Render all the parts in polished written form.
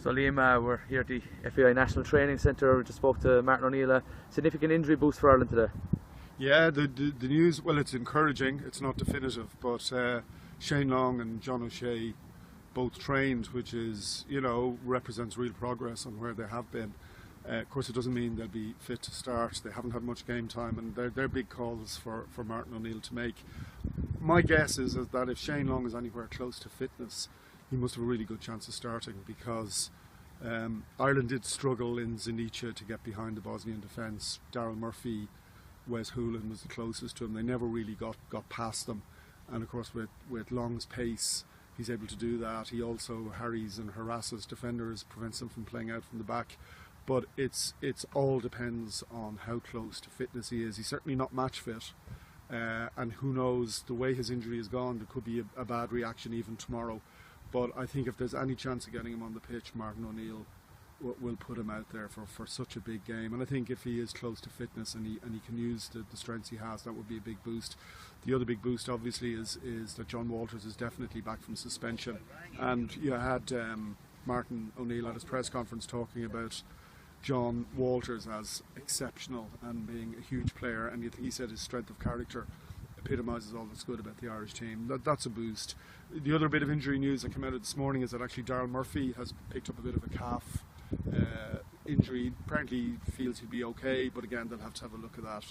So Liam, we're here at the FAI National Training Centre. We just spoke to Martin O'Neill. A significant injury boost for Ireland today. Yeah, the news, well, it's encouraging. It's not definitive, but Shane Long and John O'Shea both trained, which is, represents real progress on where they have been. Of course, it doesn't mean they'll be fit to start. They haven't had much game time, and they're big calls for Martin O'Neill to make. My guess is that if Shane Long is anywhere close to fitness, he must have a really good chance of starting, because Ireland did struggle in Zenica to get behind the Bosnian defence. Daryl Murphy, Wes Hoolan was the closest to him. They never really got past them, and of course with Long's pace, he's able to do that. He also harries and harasses defenders, prevents them from playing out from the back. But it's all depends on how close to fitness he is. He's certainly not match fit, and who knows, the way his injury has gone, there could be a bad reaction even tomorrow. But I think if there's any chance of getting him on the pitch, Martin O'Neill will put him out there for such a big game. And I think if he is close to fitness and he can use the strengths he has, that would be a big boost. The other big boost, obviously, is that John Walters is definitely back from suspension. And you had Martin O'Neill at his press conference talking about John Walters as exceptional and being a huge player, and he said his strength of character epitomises all that's good about the Irish team. That's a boost. The other bit of injury news that came out this morning is that actually Daryl Murphy has picked up a bit of a calf injury. Apparently feels he'll be okay, but again, they'll have to have a look at that.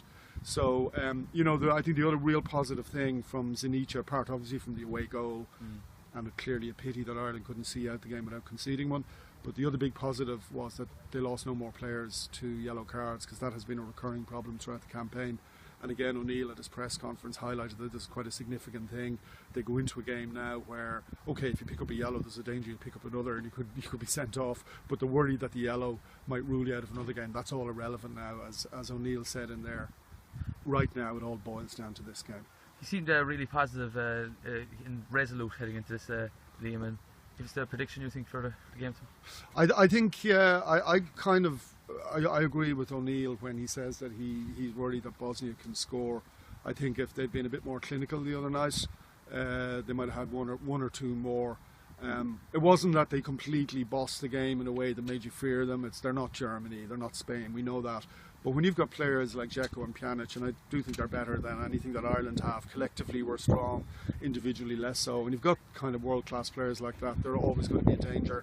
So I think the other real positive thing from Zenica, apart obviously from the away goal, and clearly a pity that Ireland couldn't see out the game without conceding one, but the other big positive was that they lost no more players to yellow cards, because that has been a recurring problem throughout the campaign. And again, O'Neill at his press conference highlighted that this is quite a significant thing. They go into a game now where, okay, if you pick up a yellow, there's a danger you pick up another and you could be sent off, but the worry that the yellow might rule you out of another game, that's all irrelevant now, as O'Neill said in there. Right now it all boils down to this game. You seemed really positive and resolute heading into this, Liam, and is there a prediction you think for the game? I think, I agree with O'Neill when he says that he's worried that Bosnia can score. I think if they'd been a bit more clinical the other night, they might have had one or two more. It wasn't that they completely bossed the game in a way that made you fear them. They're not Germany, they're not Spain, we know that. But when you've got players like Dzeko and Pjanic, and I do think they're better than anything that Ireland have, collectively we're strong, individually less so, and you've got kind of world-class players like that, they're always going to be in danger.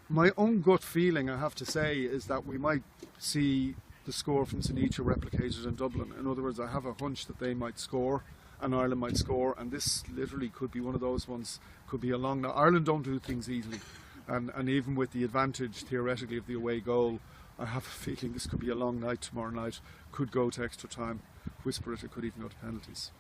My own gut feeling, I have to say, is that we might see the score from Zenica replicated in Dublin. In other words, I have a hunch that they might score and Ireland might score, and this literally could be one of those ones, could be a long night. Ireland don't do things easily, and even with the advantage theoretically of the away goal, I have a feeling this could be a long night tomorrow night, could go to extra time, whisper it could even go to penalties.